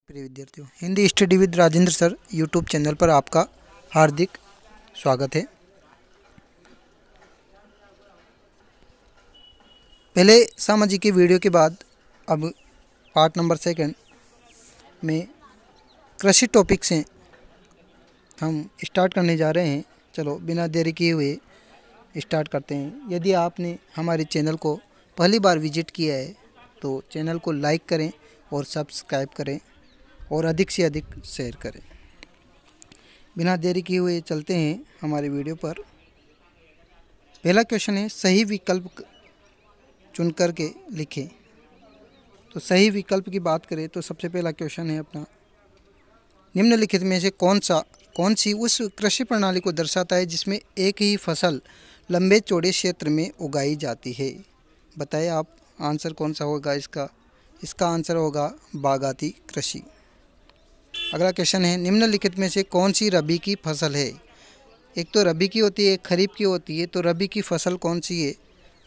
प्रिय विद्यार्थियों, Hindi study with Rajendra sir YouTube channel पर आपका हार्दिक स्वागत है। पहले सामाजिक की वीडियो के बाद अब पार्ट नंबर 2 में कृषि टॉपिक से हम स्टार्ट करने जा रहे हैं। चलो बिना देरी किए हुए स्टार्ट करते हैं। यदि आपने हमारे चैनल को पहली बार विजिट किया है तो चैनल को लाइक करें और सब्सक्राइब करें और अधिक से अधिक शेयर करें। बिना देरी किए हुए चलते हैं हमारे वीडियो पर। पहला क्वेश्चन है, सही विकल्प चुन कर के लिखें। तो सही विकल्प की बात करें तो सबसे पहला क्वेश्चन है अपना, निम्नलिखित में से कौन सी उस कृषि प्रणाली को दर्शाता है जिसमें एक ही फसल लंबे चौड़े क्षेत्र में उगाई जाती है। बताइए आप, आंसर कौन सा होगा इसका आंसर होगा बागाती कृषि। अगला क्वेश्चन है, निम्नलिखित में से कौन सी रबी की फसल है। एक तो रबी की होती है, एक खरीफ की होती है। तो रबी की फसल कौन सी है,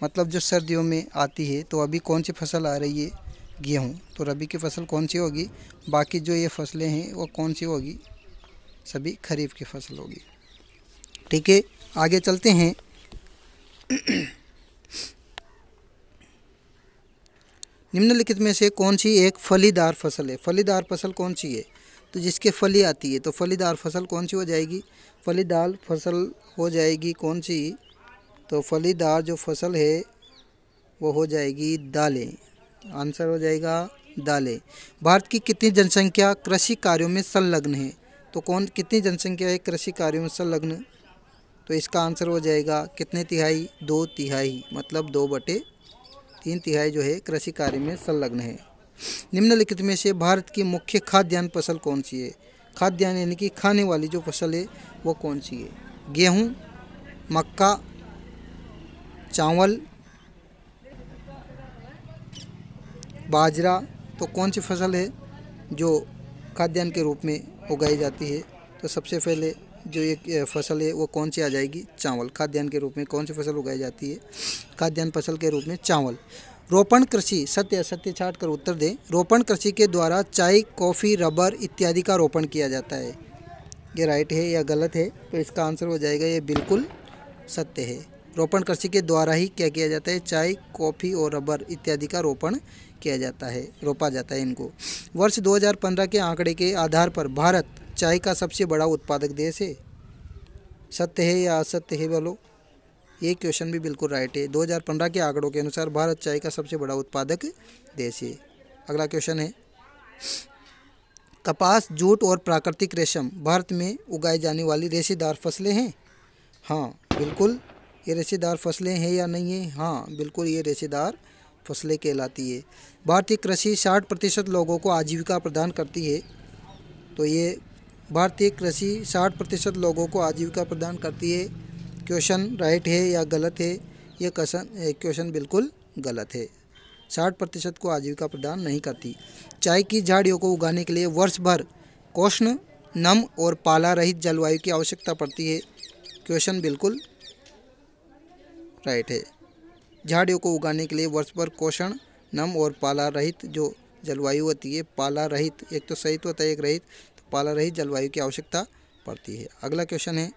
मतलब जो सर्दियों में आती है। तो अभी कौन सी फसल आ रही है, गेहूँ। तो रबी की फसल कौन सी होगी। बाकी जो ये फसलें हैं वो कौन सी होगी, सभी खरीफ की फसल होगी। ठीक है, आगे चलते हैं। निम्नलिखित में से कौन सी एक फलीदार फसल है। फलीदार फसल कौन सी है, तो जिसके फली आती है। तो फलीदार फसल कौन सी हो जाएगी, फलीदार फसल हो जाएगी कौन सी, तो फलीदार जो फसल है वो हो जाएगी दालें। आंसर हो जाएगा दालें। भारत की कितनी जनसंख्या कृषि कार्यों में संलग्न है। तो कितनी जनसंख्या है कृषि कार्यों में संलग्न, तो इसका आंसर हो जाएगा कितने तिहाई, 2 तिहाई, मतलब 2/3 तिहाई जो है कृषि कार्य में संलग्न है। निम्नलिखित में से भारत की मुख्य खाद्यान्न फसल कौन सी है। खाद्यान्न यानी कि खाने वाली जो फसल है वो कौन सी है। गेहूँ, मक्का, चावल, बाजरा। तो कौन सी फसल है जो खाद्यान्न के रूप में उगाई जाती है। तो सबसे पहले जो एक फसल है वो कौन सी आ जाएगी, चावल। खाद्यान्न के रूप में कौन सी फसल उगाई जाती है, खाद्यान्न फसल के रूप में चावल। रोपण कृषि, सत्य असत्य छाट कर उत्तर दें। रोपण कृषि के द्वारा चाय, कॉफ़ी, रबर इत्यादि का रोपण किया जाता है। ये राइट है या गलत है, तो इसका आंसर हो जाएगा ये बिल्कुल सत्य है। रोपण कृषि के द्वारा ही क्या किया जाता है, चाय, कॉफ़ी और रबर इत्यादि का रोपण किया जाता है, रोपा जाता है इनको। वर्ष 2015 के आंकड़े के आधार पर भारत चाय का सबसे बड़ा उत्पादक देश है। सत्य है या असत्य है बोलो। ये क्वेश्चन भी बिल्कुल राइट है। 2015 के आंकड़ों के अनुसार भारत चाय का सबसे बड़ा उत्पादक देश है। अगला क्वेश्चन है, कपास, जूट और प्राकृतिक रेशम भारत में उगाई जाने वाली रेशेदार फसलें हैं। हाँ बिल्कुल, ये रेशेदार फसलें हैं या नहीं है, हाँ बिल्कुल ये रेशेदार फसलें कहलाती है। भारतीय कृषि 60% लोगों को आजीविका प्रदान करती है। तो ये भारतीय कृषि 60% लोगों को आजीविका प्रदान करती है। क्वेश्चन राइट है या गलत है, ये क्वेश्चन बिल्कुल गलत है। 60% को आजीविका प्रदान नहीं करती। चाय की झाड़ियों को उगाने के लिए वर्ष भर उष्ण, नम और पाला रहित जलवायु की आवश्यकता पड़ती है। क्वेश्चन बिल्कुल राइट है। झाड़ियों को उगाने के लिए वर्ष भर उष्ण, नम और पाला रहित जो जलवायु होती है, पाला रहित, एक तो सहित होता है एक रहित, तो पाला रहित जलवायु की आवश्यकता पड़ती है। अगला क्वेश्चन है,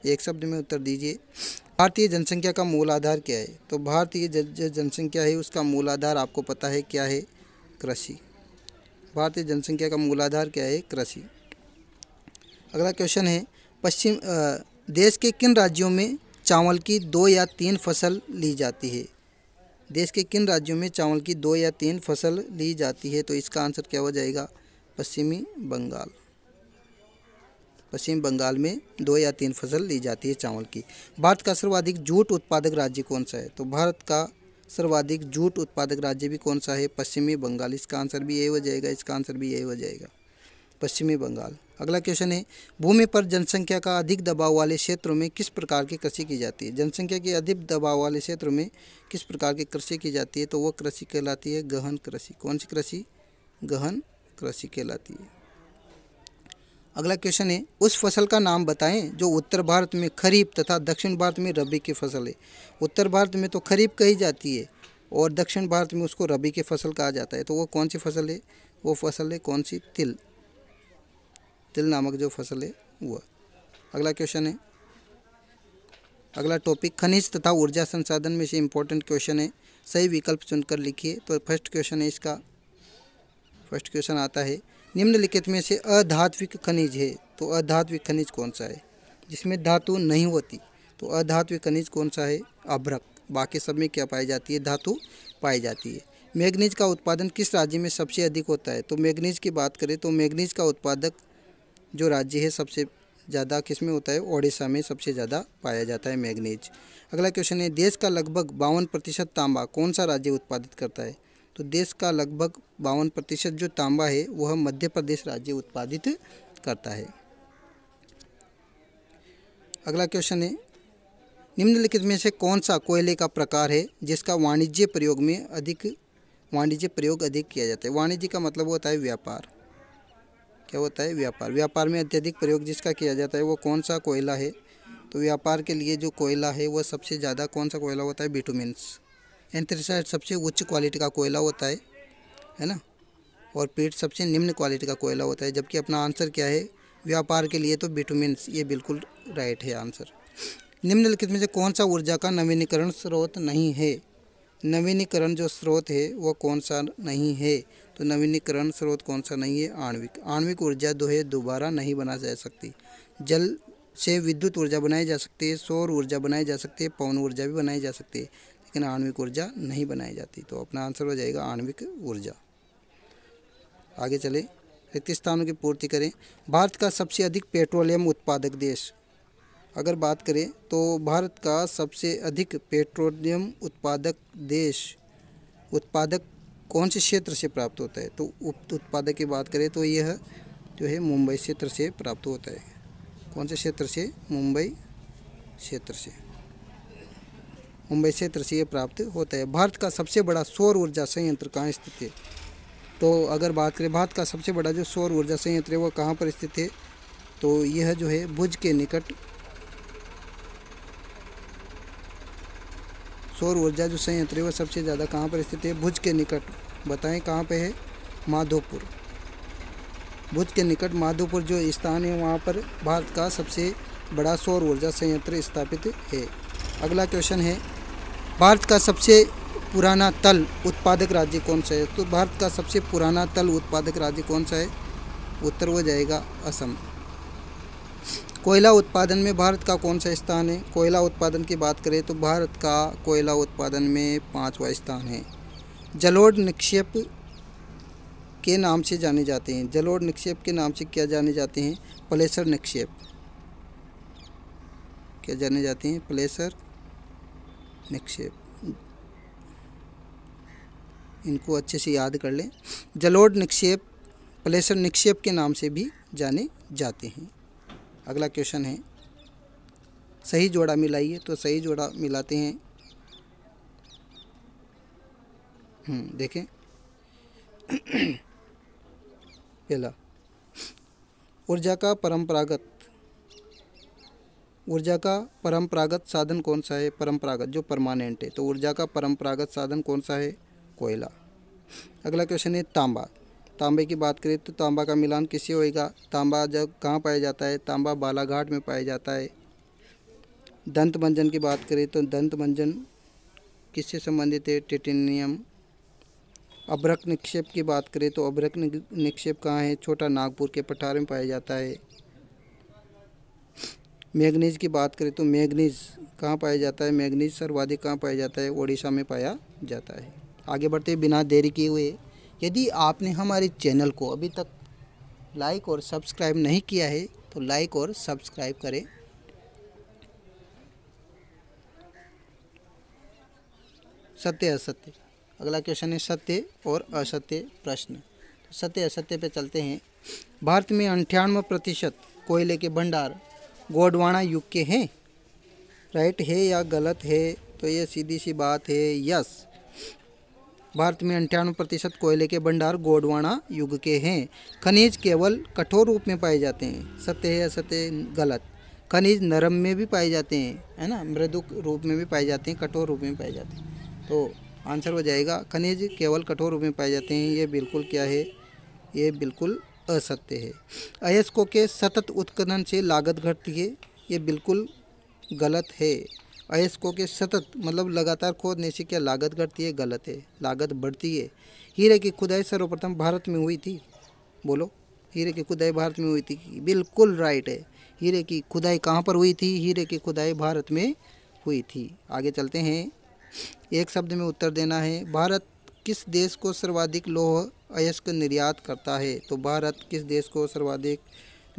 एक शब्द में उत्तर दीजिए। भारतीय जनसंख्या का मूल आधार क्या है। तो भारतीय जो जनसंख्या है उसका मूल आधार आपको पता है क्या है, कृषि। भारतीय जनसंख्या का मूल आधार क्या है, कृषि। अगला क्वेश्चन है, देश के किन राज्यों में चावल की 2 या 3 फसल ली जाती है। देश के किन राज्यों में चावल की 2 या 3 फसल ली जाती है। तो इसका आंसर क्या हो जाएगा, पश्चिमी बंगाल। पश्चिम बंगाल में 2 या 3 फसल ली जाती है चावल की। भारत का सर्वाधिक जूट उत्पादक राज्य कौन सा है। तो भारत का सर्वाधिक जूट उत्पादक राज्य भी कौन सा है, पश्चिमी बंगाल। इसका आंसर भी यही हो जाएगा, इसका आंसर भी यही हो जाएगा, पश्चिमी बंगाल। अगला क्वेश्चन है, भूमि पर जनसंख्या का अधिक दबाव वाले क्षेत्रों में किस प्रकार की कृषि की जाती है। जनसंख्या के अधिक दबाव वाले क्षेत्रों में किस प्रकार की कृषि की जाती है। तो वो कृषि कहलाती है गहन कृषि। कौन सी कृषि, गहन कृषि कहलाती है। अगला क्वेश्चन है, उस फसल का नाम बताएं जो उत्तर भारत में खरीफ तथा दक्षिण भारत में रबी की फसल है। उत्तर भारत में तो खरीफ कही जाती है और दक्षिण भारत में उसको रबी की फसल कहा जाता है। तो वो कौन सी फसल है, वो फसल है कौन सी? तिल। तिल नामक जो फसल है वो। अगला क्वेश्चन है, अगला टॉपिक खनिज तथा ऊर्जा संसाधन में से इम्पोर्टेंट क्वेश्चन है, सही विकल्प चुनकर लिखिए। तो फर्स्ट क्वेश्चन है इसका, फर्स्ट क्वेश्चन आता है निम्नलिखित में से अधात्विक खनिज है, तो अधात्विक खनिज कौन सा है? जिसमें धातु नहीं होती, तो अधात्विक खनिज कौन सा है? अभ्रक। बाकी सब में क्या पाई जाती है? धातु पाई जाती है। मैग्नीज का उत्पादन किस राज्य में सबसे अधिक होता है? तो मैग्नीज की बात करें तो मैग्नीज का उत्पादक जो राज्य है सबसे ज़्यादा किस में होता है? ओडिशा में सबसे ज़्यादा पाया जाता है मैग्नीज। अगला क्वेश्चन है देश का लगभग 52% तांबा कौन सा राज्य उत्पादित करता है? तो देश का लगभग 52% जो तांबा है वह मध्य प्रदेश राज्य उत्पादित करता है। अगला क्वेश्चन है निम्नलिखित में से कौन सा कोयले का प्रकार है जिसका वाणिज्य प्रयोग अधिक किया जाता है? वाणिज्य का मतलब होता है व्यापार। क्या होता है? व्यापार। व्यापार में अत्यधिक प्रयोग जिसका किया जाता है वो कौन सा कोयला है? तो व्यापार के लिए जो कोयला है वह सबसे ज़्यादा कौन सा कोयला होता है? बिटुमिन्स। एंथ्रेसाइट सबसे उच्च क्वालिटी का कोयला होता है ना, और पीट सबसे निम्न क्वालिटी का कोयला होता है। जबकि अपना आंसर क्या है? व्यापार के लिए तो बिटुमिन्स, ये बिल्कुल राइट है आंसर। निम्नलिखित में से कौन सा ऊर्जा का नवीनीकरण स्रोत नहीं है? नवीनीकरण जो स्रोत है वो कौन सा नहीं है? तो नवीनीकरण स्रोत कौन सा नहीं है? आणविक। आणविक ऊर्जा दोबारा नहीं बना जा सकती। जल से विद्युत ऊर्जा बनाई जा सकती है, सौर ऊर्जा बनाई जा सकती है, पवन ऊर्जा भी बनाई जा सकती है, लेकिन आणविक ऊर्जा नहीं बनाई जाती। तो अपना आंसर हो जाएगा आणविक ऊर्जा। आगे चले, रिक्त स्थानों की पूर्ति करें। भारत का सबसे अधिक पेट्रोलियम उत्पादक देश, अगर बात करें तो भारत का सबसे अधिक पेट्रोलियम उत्पादक कौन से क्षेत्र से प्राप्त होता है? तो उत्पादक की बात करें तो यह जो है मुंबई क्षेत्र से प्राप्त होता है। कौन से क्षेत्र से? मुंबई क्षेत्र से। मुंबई क्षेत्र से ये प्राप्त होता है। भारत का सबसे बड़ा सौर ऊर्जा संयंत्र कहाँ स्थित है? तो अगर बात करें भारत का सबसे बड़ा जो सौर ऊर्जा संयंत्र है वो कहाँ पर स्थित है? तो यह जो है भुज के निकट, सौर ऊर्जा जो संयंत्र है वह सबसे ज़्यादा कहाँ पर स्थित है? भुज के निकट। बताएं कहाँ पे है? माधोपुर। भुज के निकट माधोपुर जो स्थान है वहाँ पर भारत का सबसे बड़ा सौर ऊर्जा संयंत्र स्थापित है। अगला क्वेश्चन है भारत का सबसे पुराना तल उत्पादक राज्य कौन सा है? तो भारत का सबसे पुराना तल उत्पादक राज्य कौन सा है? उत्तर हो जाएगा असम। कोयला उत्पादन में भारत का कौन सा स्थान है? कोयला उत्पादन की बात करें तो भारत का कोयला उत्पादन में 5वां स्थान है। जलोढ़ निक्षेप के नाम से जाने जाते हैं। जलोढ़ निक्षेप के नाम से क्या जाने जाते हैं? प्लेसर निक्षेप। क्या जाने जाते हैं? प्लेसर निक्षेप। इनको अच्छे से याद कर लें। जलोढ़ निक्षेप प्लेसर निक्षेप के नाम से भी जाने जाते हैं। अगला क्वेश्चन है सही जोड़ा मिलाइए। तो सही जोड़ा मिलाते हैं। देखें पहला, ऊर्जा का परंपरागत साधन कौन सा है? परंपरागत जो परमानेंट है, तो ऊर्जा का परंपरागत साधन कौन सा है? कोयला। अगला क्वेश्चन है तांबा। तांबे की बात करें तो तांबा का मिलान किससे होएगा? तांबा जब कहाँ पाया जाता है? तांबा बालाघाट में पाया जाता है। दंत मंजन की बात करें तो दंत मंजन किससे संबंधित है? टाइटेनियम। अभ्रक निक्षेप की बात करें तो अभ्रक निक्षेप कहाँ है? छोटा नागपुर के पठार में पाया जाता है। मैग्नीज की बात करें तो मैग्नीज कहाँ पाया जाता है? मैग्नीज सर्वाधिक कहाँ पाया जाता है? ओडिशा में पाया जाता है। आगे बढ़ते बिना देरी किए हुए, यदि आपने हमारे चैनल को अभी तक लाइक और सब्सक्राइब नहीं किया है तो लाइक और सब्सक्राइब करें। सत्य असत्य, अगला क्वेश्चन है सत्य और असत्य प्रश्न। तो सत्य असत्य पे चलते हैं। भारत में 98% कोयले के भंडार गोंडवाना युग के हैं। राइट है या गलत है? तो ये सीधी सी बात है, यस। भारत में 98% कोयले के भंडार गोंडवाना युग के हैं। खनिज केवल कठोर रूप में पाए जाते हैं। सत्य है या असत्य? गलत। खनिज नरम में भी पाए जाते हैं, है ना, मृदु रूप में भी पाए जाते हैं, कठोर रूप में पाए जाते हैं। तो आंसर हो जाएगा खनिज केवल कठोर रूप में पाए जाते हैं। ये बिल्कुल क्या है? ये बिल्कुल असत्य है। अयस्कों के सतत उत्खनन से लागत घटती है, ये बिल्कुल गलत है। अयस्कों के सतत मतलब लगातार खोदने से क्या लागत घटती है? गलत है, लागत बढ़ती है। हीरे की खुदाई सर्वप्रथम भारत में हुई थी, बोलो। हीरे की खुदाई भारत में हुई थी, बिल्कुल राइट है। हीरे की खुदाई कहाँ पर हुई थी? हीरे की खुदाई भारत में हुई थी। आगे चलते हैं, एक शब्द में उत्तर देना है। भारत किस देश को सर्वाधिक लौह अयस्क निर्यात करता है? तो भारत किस देश को सर्वाधिक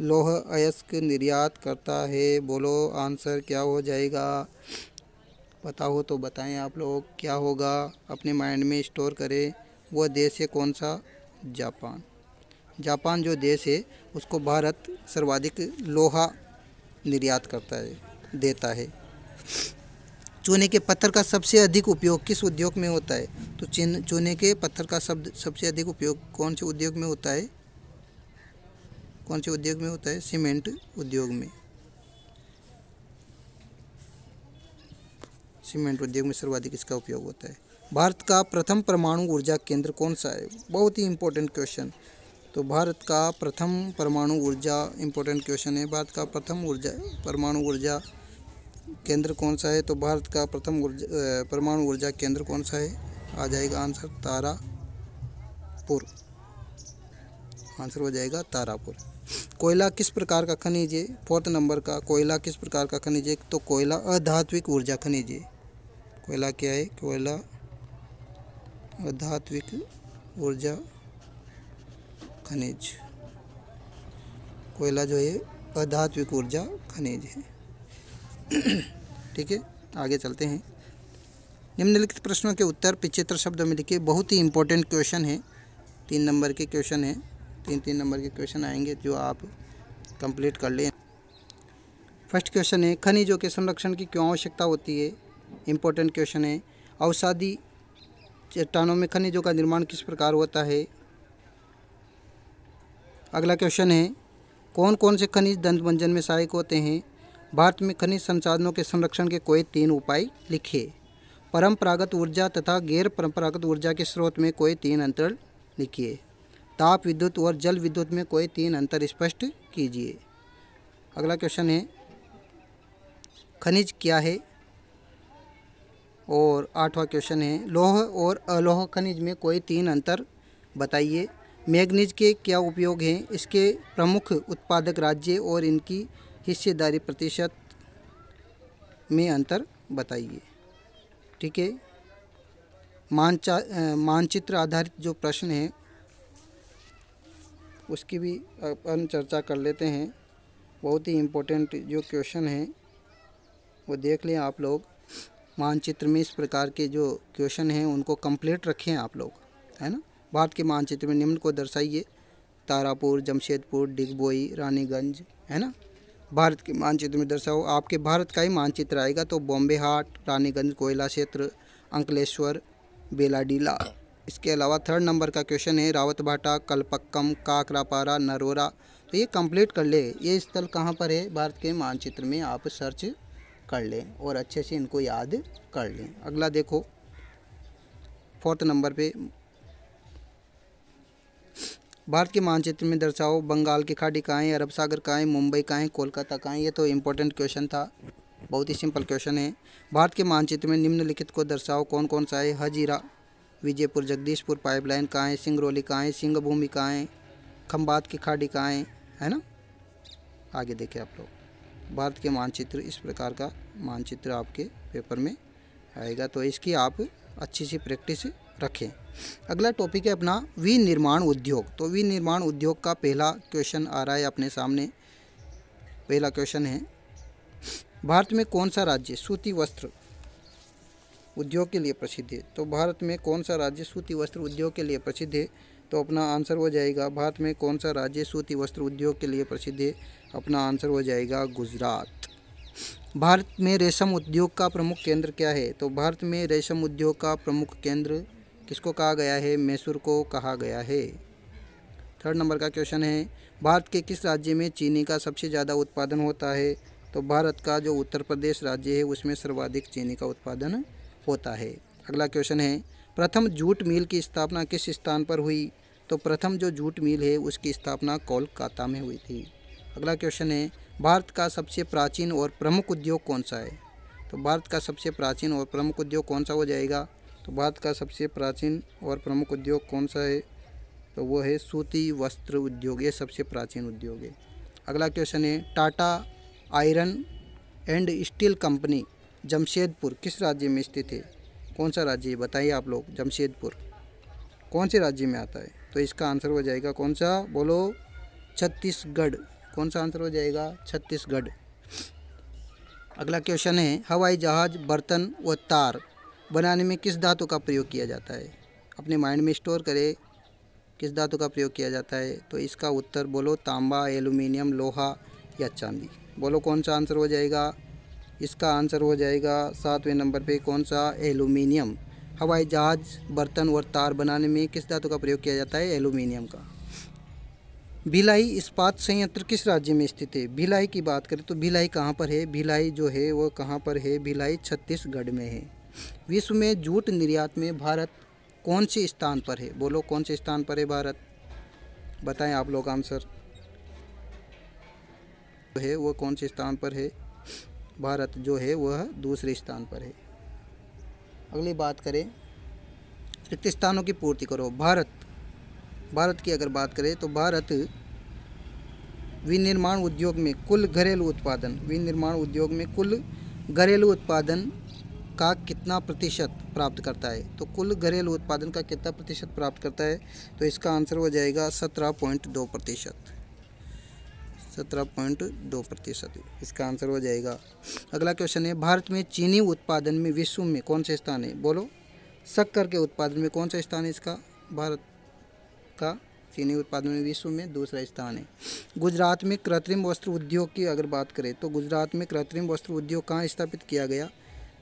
लौह अयस्क निर्यात करता है? बोलो, आंसर क्या हो जाएगा? पता हो तो बताएं आप लोग, क्या होगा? अपने माइंड में स्टोर करें। वह देश है कौन सा? जापान। जापान जो देश है उसको भारत सर्वाधिक लोहा निर्यात करता है, देता है। चूने के पत्थर का सबसे अधिक उपयोग किस उद्योग में होता है? तो चूने के पत्थर का सबसे अधिक उपयोग कौन से उद्योग में होता है? कौन से उद्योग में होता है? सीमेंट उद्योग में। सीमेंट उद्योग में सर्वाधिक इसका उपयोग होता है। भारत का प्रथम परमाणु ऊर्जा केंद्र कौन सा है? बहुत ही इंपॉर्टेंट क्वेश्चन। तो भारत का प्रथम परमाणु ऊर्जा, इंपॉर्टेंट क्वेश्चन है। भारत का प्रथम परमाणु ऊर्जा केंद्र कौन सा है? तो भारत का प्रथम परमाणु ऊर्जा केंद्र कौन सा है? आ जाएगा आंसर तारापुर। आंसर हो जाएगा तारापुर। कोयला किस प्रकार का खनिज है? 4th नंबर का, कोयला किस प्रकार का खनिज है? तो कोयला अधात्विक ऊर्जा खनिज है। कोयला क्या है? कोयला अधात्विक ऊर्जा खनिज। कोयला जो है अधात्विक ऊर्जा खनिज है। ठीक है, आगे चलते हैं। निम्नलिखित प्रश्नों के उत्तर पिछेत्र शब्दों में लिखिए। बहुत ही इंपॉर्टेंट क्वेश्चन है, 3 नंबर के क्वेश्चन है। 3 नंबर के क्वेश्चन आएंगे जो आप कंप्लीट कर लें। फर्स्ट क्वेश्चन है, खनिजों के संरक्षण की क्यों आवश्यकता होती है? इंपॉर्टेंट क्वेश्चन है। अवसादी चट्टानों में खनिजों का निर्माण किस प्रकार होता है? अगला क्वेश्चन है, कौन कौन से खनिज दंतमंजन में सहायक होते हैं? भारत में खनिज संसाधनों के संरक्षण के कोई 3 उपाय लिखिए। परंपरागत ऊर्जा तथा गैर परंपरागत ऊर्जा के स्रोत में कोई 3 अंतर लिखिए। ताप विद्युत और जल विद्युत में कोई 3 अंतर स्पष्ट कीजिए। अगला क्वेश्चन है, खनिज क्या है? और 8वां क्वेश्चन है, लौह और अलोह खनिज में कोई 3 अंतर बताइए। मैग्नीज के क्या उपयोग हैं? इसके प्रमुख उत्पादक राज्य और इनकी हिस्सेदारी प्रतिशत में अंतर बताइए। ठीक है, मानचित्र आधारित जो प्रश्न है उसकी भी अपन चर्चा कर लेते हैं। बहुत ही इम्पोर्टेंट जो क्वेश्चन है वो देख लें आप लोग। मानचित्र में इस प्रकार के जो क्वेश्चन हैं उनको कंप्लीट रखें आप लोग, है ना। भारत के मानचित्र में निम्न को दर्शाइए। तारापुर, जमशेदपुर, डिगबोई, रानीगंज, है ना। भारत के मानचित्र में दर्शाओ। आपके भारत का ही मानचित्र आएगा तो बॉम्बे हाट, रानीगंज कोयला क्षेत्र, अंकलेश्वर, बेलाडीला। इसके अलावा 3rd नंबर का क्वेश्चन है, रावतभाटा, कलपक्कम, काकरापारा, नरोरा। तो ये कंप्लीट कर ले। ये स्थल कहाँ पर है? भारत के मानचित्र में आप सर्च कर लें और अच्छे से इनको याद कर लें। अगला देखो 4th नंबर पे, भारत के मानचित्र में दर्शाओ। बंगाल की खाड़ी कहाँ है? अरब सागर कहाँ है? मुंबई कहाँ है? कोलकाता कहाँ है? ये तो इम्पोर्टेंट क्वेश्चन था, बहुत ही सिंपल क्वेश्चन है। भारत के मानचित्र में निम्नलिखित को दर्शाओ। कौन कौन सा है? हजीरा, विजयपुर, जगदीशपुर पाइपलाइन कहाँ है? सिंगरौली कहाँ है? सिंहभूमि कहाँ है? खंबात की खाड़ी कहाँ है ना। आगे देखें आप लोग, भारत के मानचित्र इस प्रकार का मानचित्र आपके पेपर में आएगा, तो इसकी आप अच्छी सी प्रैक्टिस रखें। अगला टॉपिक है अपना विनिर्माण उद्योग। तो विनिर्माण उद्योग का पहला क्वेश्चन आ रहा है अपने सामने। पहला क्वेश्चन है, भारत में कौन सा राज्य सूती वस्त्र उद्योग के लिए प्रसिद्ध है? तो भारत में कौन सा राज्य सूती वस्त्र उद्योग के लिए प्रसिद्ध है? तो अपना आंसर हो जाएगा, भारत में कौन सा राज्य सूती वस्त्र उद्योग के लिए प्रसिद्ध है? अपना आंसर हो जाएगा गुजरात। भारत में रेशम उद्योग का प्रमुख केंद्र क्या है? तो भारत में रेशम उद्योग का प्रमुख केंद्र किसको कहा गया है? मैसूर को कहा गया है। 3rd नंबर का क्वेश्चन है, भारत के किस राज्य में चीनी का सबसे ज़्यादा उत्पादन होता है? तो भारत का जो उत्तर प्रदेश राज्य है उसमें सर्वाधिक चीनी का उत्पादन होता है। अगला क्वेश्चन है, प्रथम जूट मिल की स्थापना किस स्थान पर हुई? तो प्रथम जो जूट मिल है उसकी स्थापना कोलकाता में हुई थी। अगला क्वेश्चन है, भारत का सबसे प्राचीन और प्रमुख उद्योग कौन सा है? तो भारत का सबसे प्राचीन और प्रमुख उद्योग कौन सा हो जाएगा? तो भारत का सबसे प्राचीन और प्रमुख उद्योग कौन सा है? तो वो है सूती वस्त्र उद्योग, ये सबसे प्राचीन उद्योग है। अगला क्वेश्चन है, Tata iron and steel company Jamshedpur किस राज्य में स्थित है? कौन सा राज्य है बताइए आप लोग? जमशेदपुर कौन से राज्य में आता है? तो इसका आंसर हो जाएगा कौन सा? बोलो, छत्तीसगढ़। कौन सा आंसर हो जाएगा? छत्तीसगढ़। अगला क्वेश्चन है, हवाई जहाज, बर्तन व तार बनाने में किस धातु का प्रयोग किया जाता है? अपने माइंड में स्टोर करें, किस धातु का प्रयोग किया जाता है? तो इसका उत्तर बोलो, तांबा, एल्यूमिनियम, लोहा या चांदी। बोलो कौन सा आंसर हो जाएगा? इसका आंसर हो जाएगा 7वें नंबर पे, कौन सा? एल्यूमिनियम। हवाई जहाज, बर्तन और तार बनाने में किस धातु का प्रयोग किया जाता है? एल्यूमिनियम का। भिलाई इस्पात संयंत्र किस राज्य में स्थित है? भिलाई की बात करें तो भिलाई कहाँ पर है? भिलाई जो है वो कहाँ पर है? भिलाई छत्तीसगढ़ में है। विश्व में जूट निर्यात में भारत कौन से स्थान पर है? बोलो कौन से स्थान पर है भारत? बताएं आप लोग आंसर। जो है वो कौन से स्थान पर है? भारत जो है वह दूसरे स्थान पर है। अगली बात करें, रिक्त स्थानों की पूर्ति करो। भारत की अगर बात करें तो भारत विनिर्माण उद्योग में कुल घरेलू उत्पादन का कितना प्रतिशत प्राप्त करता है? तो कुल घरेलू उत्पादन का कितना प्रतिशत प्राप्त करता है? तो इसका आंसर हो जाएगा 17.2%। 17.2% इसका आंसर हो जाएगा। अगला क्वेश्चन है, भारत में चीनी उत्पादन में विश्व में कौन से स्थान है? बोलो, शक्कर के उत्पादन में कौन सा स्थान है इसका? भारत का चीनी उत्पादन में विश्व में दूसरा स्थान है। गुजरात में कृत्रिम वस्त्र उद्योग की अगर बात करें तो गुजरात में कृत्रिम वस्त्र उद्योग कहाँ स्थापित किया गया?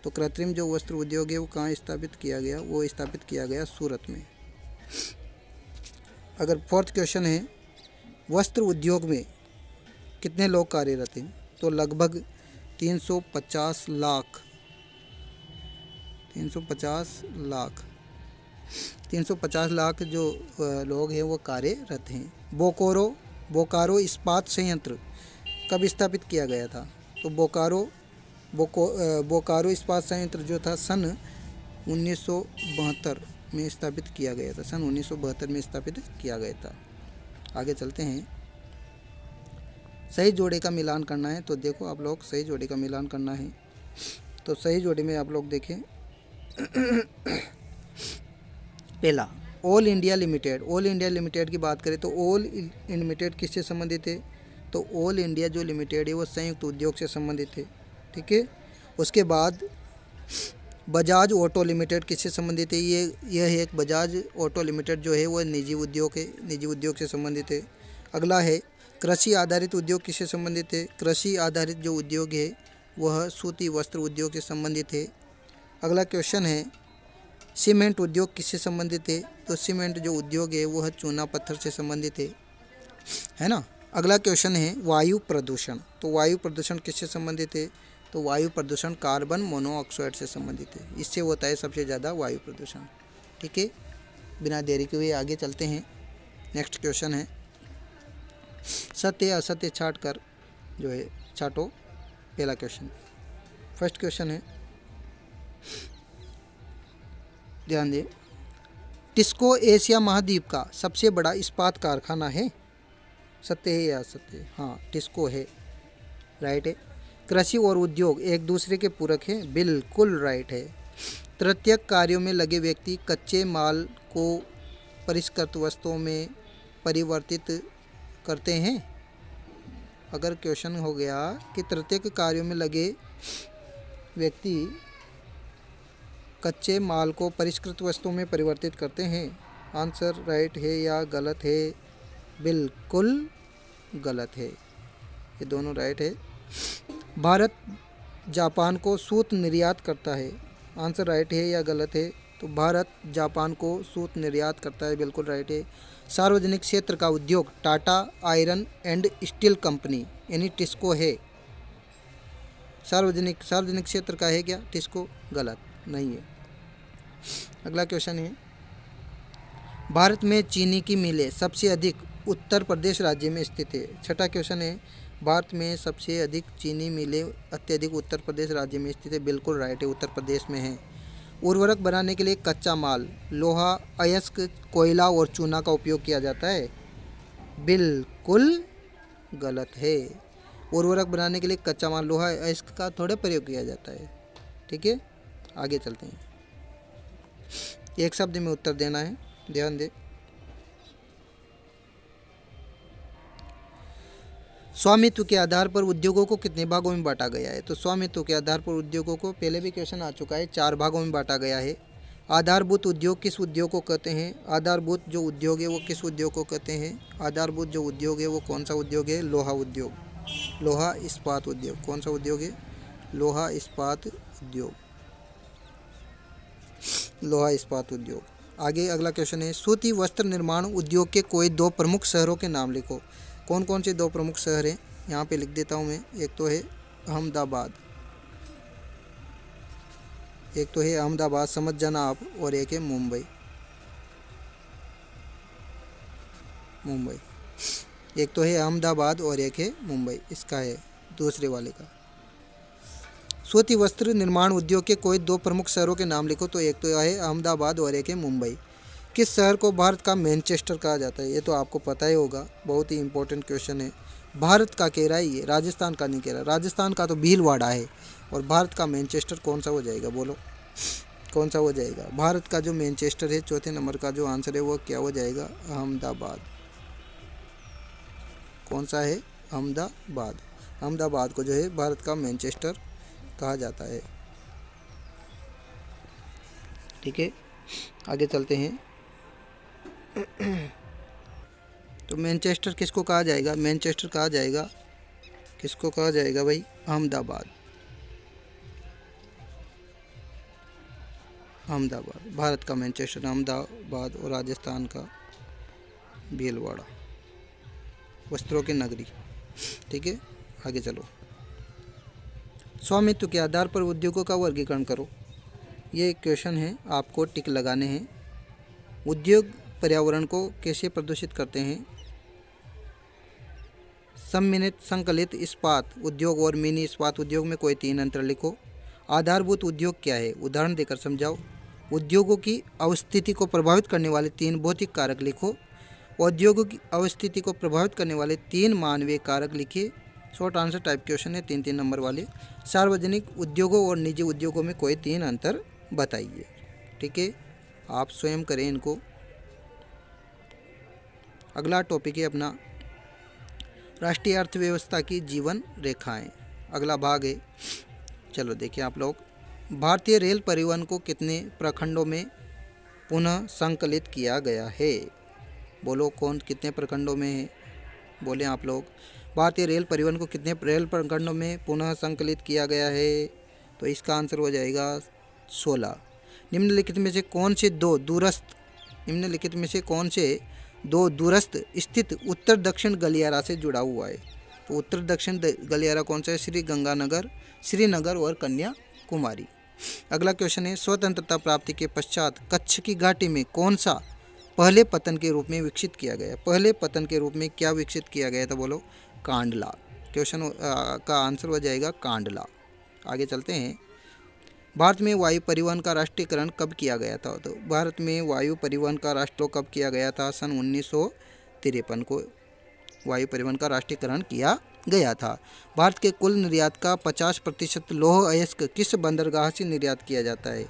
तो कृत्रिम जो वस्त्र उद्योग है वो कहाँ स्थापित किया गया? वो स्थापित किया गया सूरत में। अगर फोर्थ क्वेश्चन है, वस्त्र उद्योग में कितने लोग कार्यरत हैं? तो लगभग 350 लाख 350 लाख जो लोग हैं वो कार्यरत हैं। बोकारो इस्पात संयंत्र कब स्थापित किया गया था? तो बोकारो इस्पात संयंत्र जो था सन 1972 में स्थापित किया गया था। सन 1972 में स्थापित किया गया था। आगे चलते हैं, सही जोड़े का मिलान करना है। तो देखो आप लोग, सही जोड़े का मिलान करना है। तो सही जोड़े में आप लोग देखें, पहला ऑल इंडिया लिमिटेड की बात करें तो ऑल लिमिटेड किससे संबंधित है? तो ऑल इंडिया जो लिमिटेड है वो संयुक्त उद्योग से संबंधित है। ठीक है। उसके बाद बजाज ऑटो लिमिटेड किससे संबंधित है? यह एक बजाज ऑटो लिमिटेड जो है वो निजी उद्योग से संबंधित है। अगला है कृषि आधारित उद्योग किससे संबंधित है? कृषि आधारित जो उद्योग है वह सूती वस्त्र उद्योग से संबंधित है। अगला क्वेश्चन है सीमेंट उद्योग किससे संबंधित है? तो सीमेंट जो उद्योग है वह चूना पत्थर से संबंधित है ना। अगला क्वेश्चन है वायु प्रदूषण। तो वायु प्रदूषण किससे संबंधित है? तो वायु प्रदूषण कार्बन मोनोऑक्साइड से संबंधित है। इससे होता है सबसे ज़्यादा वायु प्रदूषण। ठीक है, बिना देरी के हुए आगे चलते हैं। नेक्स्ट क्वेश्चन है सत्य असत्य छाटो। पहला क्वेश्चन, फर्स्ट क्वेश्चन है, ध्यान दें, टिस्को एशिया महाद्वीप का सबसे बड़ा इस्पात कारखाना है? सत्य है या असत्य? हाँ, टिस्को है, राइट है। कृषि और उद्योग एक दूसरे के पूरक हैं? बिल्कुल राइट है। तृतीयक कार्यों में लगे व्यक्ति कच्चे माल को परिष्कृत वस्तुओं में परिवर्तित करते हैं। अगर क्वेश्चन हो गया कि तृतीयक कार्यों में लगे व्यक्ति कच्चे माल को परिष्कृत वस्तुओं में परिवर्तित करते हैं, आंसर राइट है या गलत है? बिल्कुल गलत है, ये दोनों राइट है। भारत जापान को सूत निर्यात करता है, आंसर राइट है या गलत है? तो भारत जापान को सूत निर्यात करता है, बिल्कुल राइट है। सार्वजनिक क्षेत्र का उद्योग Tata iron and steel company यानी टिस्को है। सार्वजनिक क्षेत्र का है क्या टिस्को? गलत, नहीं है। अगला क्वेश्चन है भारत में चीनी की मिलें सबसे अधिक उत्तर प्रदेश राज्य में स्थित है। छठा क्वेश्चन है, भारत में सबसे अधिक चीनी मिलें अत्यधिक उत्तर प्रदेश राज्य में स्थित है। बिल्कुल राइट है, उत्तर प्रदेश में है। उर्वरक बनाने के लिए कच्चा माल लोहा, अयस्क, कोयला और चूना का उपयोग किया जाता है। बिल्कुल गलत है। उर्वरक बनाने के लिए कच्चा माल लोहा, अयस्क का थोड़ा प्रयोग किया जाता है। ठीक है, आगे चलते हैं। एक शब्द में उत्तर देना है, ध्यान दें। स्वामित्व के आधार पर उद्योगों को कितने भागों में बांटा गया है? तो स्वामित्व के आधार पर उद्योगों को, पहले भी क्वेश्चन आ चुका है, 4 भागों में बांटा गया है। आधारभूत उद्योग किस उद्योग को कहते हैं? आधारभूत जो उद्योग है वो किस उद्योग को कहते हैं? आधारभूत जो उद्योग है वो कौन सा उद्योग है? लोहा उद्योग, लोहा इस्पात उद्योग। कौन सा उद्योग है? लोहा इस्पात उद्योग, लोहा इस्पात उद्योग। आगे अगला क्वेश्चन है, सूती वस्त्र निर्माण उद्योग के कोई 2 प्रमुख शहरों के नाम लिखो। कौन कौन से 2 प्रमुख शहर हैं? यहाँ पे लिख देता हूँ मैं। एक तो है अहमदाबाद, एक तो है अहमदाबाद, समझ जाना आप, और एक है मुंबई। मुंबई, एक तो है अहमदाबाद और एक है मुंबई, इसका है दूसरे वाले का। सूती वस्त्र निर्माण उद्योग के कोई 2 प्रमुख शहरों के नाम लिखो। तो एक तो है अहमदाबाद और एक है मुंबई। किस शहर को भारत का मैनचेस्टर कहा जाता है? ये तो आपको पता ही होगा, बहुत ही इंपॉर्टेंट क्वेश्चन है। भारत का कह रहा है ये, राजस्थान का नहीं कह रहा। राजस्थान का तो भीलवाड़ा है, और भारत का मैनचेस्टर कौन सा हो जाएगा? बोलो कौन सा हो जाएगा? भारत का जो मैनचेस्टर है, चौथे नंबर का जो आंसर है वो क्या हो जाएगा? अहमदाबाद। कौन सा है? अहमदाबाद। अहमदाबाद को जो है भारत का मैनचेस्टर कहा जाता है। ठीक है, आगे चलते हैं। तो मैनचेस्टर किसको कहा जाएगा? मैनचेस्टर कहा जाएगा, किसको कहा जाएगा भाई? अहमदाबाद। अहमदाबाद भारत का मैनचेस्टर अहमदाबाद, और राजस्थान का भीलवाड़ा, वस्त्रों की नगरी। ठीक है, आगे चलो। स्वामित्व के आधार पर उद्योगों का वर्गीकरण करो। ये एक क्वेश्चन है, आपको टिक लगाने हैं। उद्योग पर्यावरण को कैसे प्रदूषित करते हैं? सम्मिलित संकलित इस्पात उद्योग और मिनी इस्पात उद्योग में कोई 3 अंतर लिखो। आधारभूत उद्योग क्या है? उदाहरण देकर समझाओ। उद्योगों की अवस्थिति को प्रभावित करने वाले 3 भौतिक कारक लिखो। उद्योगों की अवस्थिति को प्रभावित करने वाले 3 मानवीय कारक लिखिए। शॉर्ट आंसर टाइप क्वेश्चन है, 3-3 नंबर वाले। सार्वजनिक उद्योगों और निजी उद्योगों में कोई 3 अंतर बताइए। ठीक है, आप स्वयं करें इनको। अगला टॉपिक है अपना राष्ट्रीय अर्थव्यवस्था की जीवन रेखाएं। अगला भाग है, चलो देखिए आप लोग। भारतीय रेल परिवहन को कितने प्रखंडों में पुनः संकलित किया गया है? बोलो कौन कितने प्रखंडों में है? बोले आप लोग। भारतीय रेल परिवहन को कितने रेल प्रखंडों में पुनः संकलित किया गया है? तो इसका आंसर हो जाएगा 16। निम्नलिखित में से कौन से 2 दूरस्थ निम्नलिखित में से कौन से 2 दूरस्थ स्थित उत्तर दक्षिण गलियारा से जुड़ा हुआ है? तो उत्तर दक्षिण गलियारा कौन सा है? श्रीनगर और कन्याकुमारी। अगला क्वेश्चन है, स्वतंत्रता प्राप्ति के पश्चात कच्छ की घाटी में कौन सा पहले पतन के रूप में विकसित किया गया? पहले पतन के रूप में क्या विकसित किया गया? तो बोलो कांडला। क्वेश्चन का आंसर हो जाएगा कांडला। आगे चलते हैं। भारत में वायु परिवहन का राष्ट्रीयकरण कब किया गया था? तो भारत में वायु परिवहन का राष्ट्र कब किया गया था? सन 1953 को वायु परिवहन का राष्ट्रीयकरण किया गया था। भारत के कुल निर्यात का 50% लौह अयस्क किस बंदरगाह से निर्यात किया जाता है?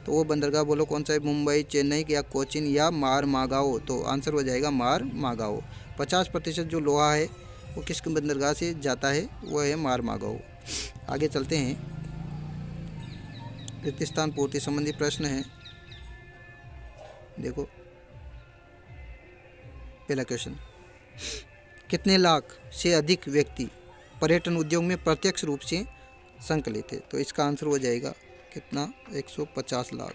तो वो बंदरगाह बोलो कौन सा है? मुंबई, चेन्नई या कोचीन या मारमागाओ। तो आंसर हो जाएगा मारमागाओ। 50% जो लोहा है वो किस बंदरगाह से जाता है? वो है मारमागाओ। आगे चलते हैं। रिक्त स्थान पूर्ति संबंधी प्रश्न है, देखो पहला क्वेश्चन। कितने लाख से अधिक व्यक्ति पर्यटन उद्योग में प्रत्यक्ष रूप से संकलित है? तो इसका आंसर हो जाएगा कितना? 150 लाख।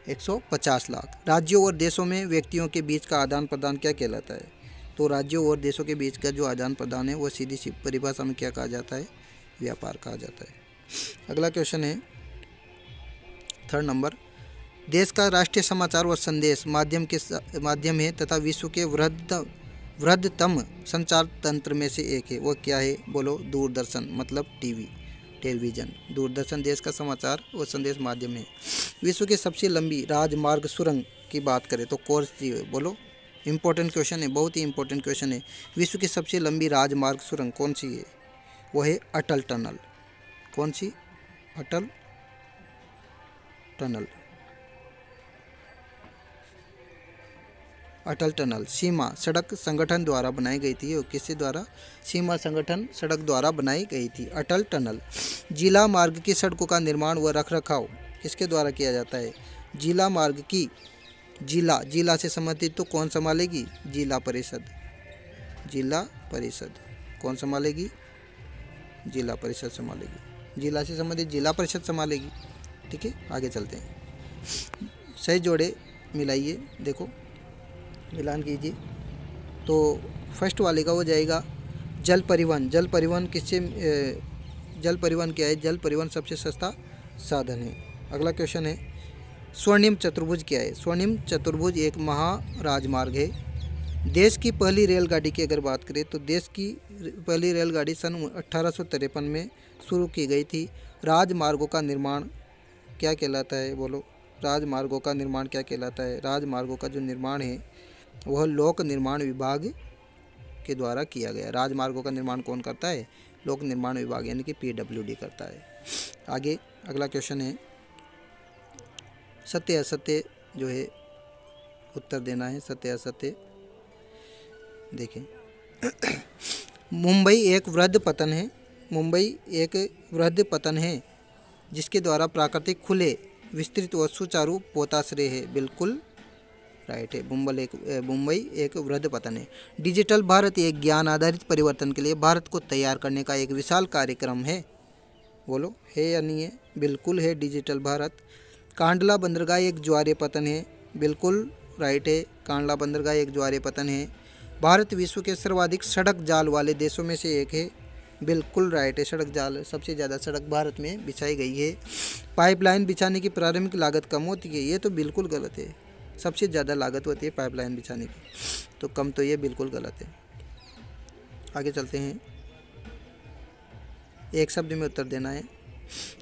150 लाख। राज्यों और देशों में व्यक्तियों के बीच का आदान प्रदान क्या कहलाता है? तो राज्यों और देशों के बीच का जो आदान प्रदान है वो सीधी सी परिभाषा में क्या कहा जाता है? व्यापार कहा जाता है। अगला क्वेश्चन है 3rd नंबर। देश का राष्ट्रीय समाचार व संदेश माध्यम है तथा विश्व के वृहत्तम संचार तंत्र में से एक है। वो क्या है बोलो? दूरदर्शन, मतलब टेलीविज़न। दूरदर्शन देश का समाचार व संदेश माध्यम है। विश्व की सबसे लंबी राजमार्ग सुरंग की बात करें तो कौन सी है बोलो? इम्पोर्टेंट क्वेश्चन है, बहुत ही इंपॉर्टेंट क्वेश्चन है। विश्व की सबसे लंबी राजमार्ग सुरंग कौन सी है? वो है अटल टनल। कौन सी? अटल टनल। अटल टनल सीमा सड़क संगठन द्वारा बनाई गई थी। और किसके द्वारा? सीमा संगठन सड़क द्वारा बनाई गई थी अटल टनल। जिला मार्ग की सड़कों का निर्माण व रखरखाव किसके द्वारा किया जाता है? जिला मार्ग की जिला से संबंधित तो कौन संभालेगी? जिला परिषद। जिला परिषद कौन संभालेगी? जिला परिषद संभालेगी। जिला से संबंधित जिला परिषद संभालेगी। ठीक है, आगे चलते हैं। सही जोड़े मिलाइए, देखो मिलान कीजिए। तो फर्स्ट वाले का हो जाएगा जल परिवहन। जल परिवहन जल परिवहन क्या है? जल परिवहन सबसे सस्ता साधन है। अगला क्वेश्चन है स्वर्णिम चतुर्भुज क्या है? स्वर्णिम चतुर्भुज एक महाराजमार्ग है। देश की पहली रेलगाड़ी की अगर बात करें तो देश की पहली रेलगाड़ी सन 1853 में शुरू की गई थी। राजमार्गों का निर्माण क्या कहलाता है बोलो? राजमार्गों का निर्माण क्या कहलाता है? राजमार्गों का जो निर्माण है वह लोक निर्माण विभाग के द्वारा किया गया। राजमार्गों का निर्माण कौन करता है? लोक निर्माण विभाग यानी कि PWD करता है। आगे अगला क्वेश्चन है सत्य असत्य जो है उत्तर देना है। सत्य असत्य देखें। मुंबई एक वृहद पतन है। मुंबई एक वृहद पतन है जिसके द्वारा प्राकृतिक खुले विस्तृत व सुचारू पोताश्रय है। बिल्कुल राइट है। मुंबई एक वृहद पतन है। डिजिटल भारत एक ज्ञान आधारित परिवर्तन के लिए भारत को तैयार करने का एक विशाल कार्यक्रम है। बोलो है या नहीं है? बिल्कुल है डिजिटल भारत। कांडला बंदरगाह एक ज्वारीय पतन है। बिल्कुल राइट है। कांडला बंदरगाह एक ज्वारीय पतन है। भारत विश्व के सर्वाधिक सड़क जाल वाले देशों में से एक है। बिल्कुल राइट है। सड़क जाल सबसे ज़्यादा सड़क भारत में बिछाई गई है। पाइपलाइन बिछाने की प्रारंभिक लागत कम होती है। ये तो बिल्कुल गलत है। सबसे ज़्यादा लागत होती है पाइपलाइन बिछाने की, तो कम तो ये बिल्कुल गलत है। आगे चलते हैं। एक शब्द में उत्तर देना है।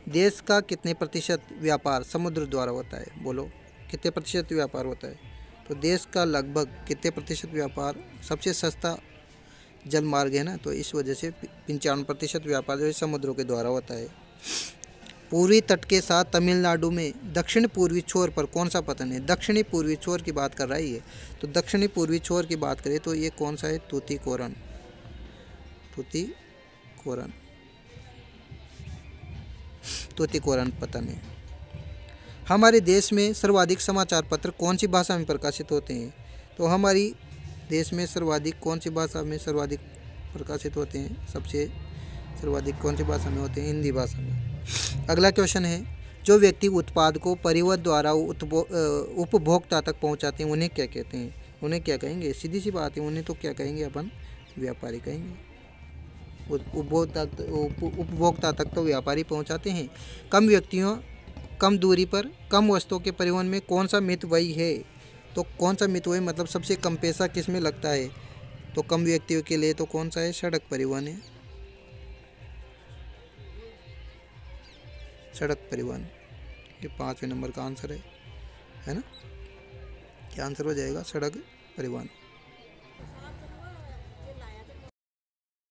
देश का कितने प्रतिशत व्यापार समुद्र द्वारा होता है? बोलो कितने प्रतिशत व्यापार होता है? तो देश का लगभग कितने प्रतिशत व्यापार, सबसे सस्ता जल मार्ग है ना, तो इस वजह से 95% व्यापार जो है समुद्रों के द्वारा होता है। पूर्वी तट के साथ तमिलनाडु में दक्षिण पूर्वी छोर पर कौन सा पतन है? दक्षिणी पूर्वी छोर की बात कर रही है। तो दक्षिणी पूर्वी छोर की बात करें तो ये कौन सा है? तूतीकोरन। तूतीकोरन पतन है। हमारे देश में सर्वाधिक समाचार पत्र कौन सी भाषा में प्रकाशित होते हैं? तो हमारी देश में सर्वाधिक कौन सी भाषा में सर्वाधिक प्रकाशित होते हैं? सबसे सर्वाधिक कौन सी भाषा में होते हैं? हिंदी भाषा में। अगला क्वेश्चन है जो व्यक्ति उत्पाद को परिवहन द्वारा उपभोक्ता तक पहुंचाते हैं उन्हें क्या कहते हैं? उन्हें क्या कहेंगे? सीधी सी बात है, उन्हें तो क्या कहेंगे अपन? व्यापारी कहेंगे। उपभोक्ता तक तो व्यापारी पहुंचाते हैं। कम व्यक्तियों कम दूरी पर कम वस्तुओं के परिवहन में कौन सा मितव्ययी है? तो कौन सा मितव्ययी मतलब सबसे कम पैसा किस में लगता है? तो कम व्यक्तियों के लिए तो कौन सा है? सड़क परिवहन है। सड़क परिवहन ये 5वें नंबर का आंसर है ना? क्या आंसर हो जाएगा? सड़क परिवहन।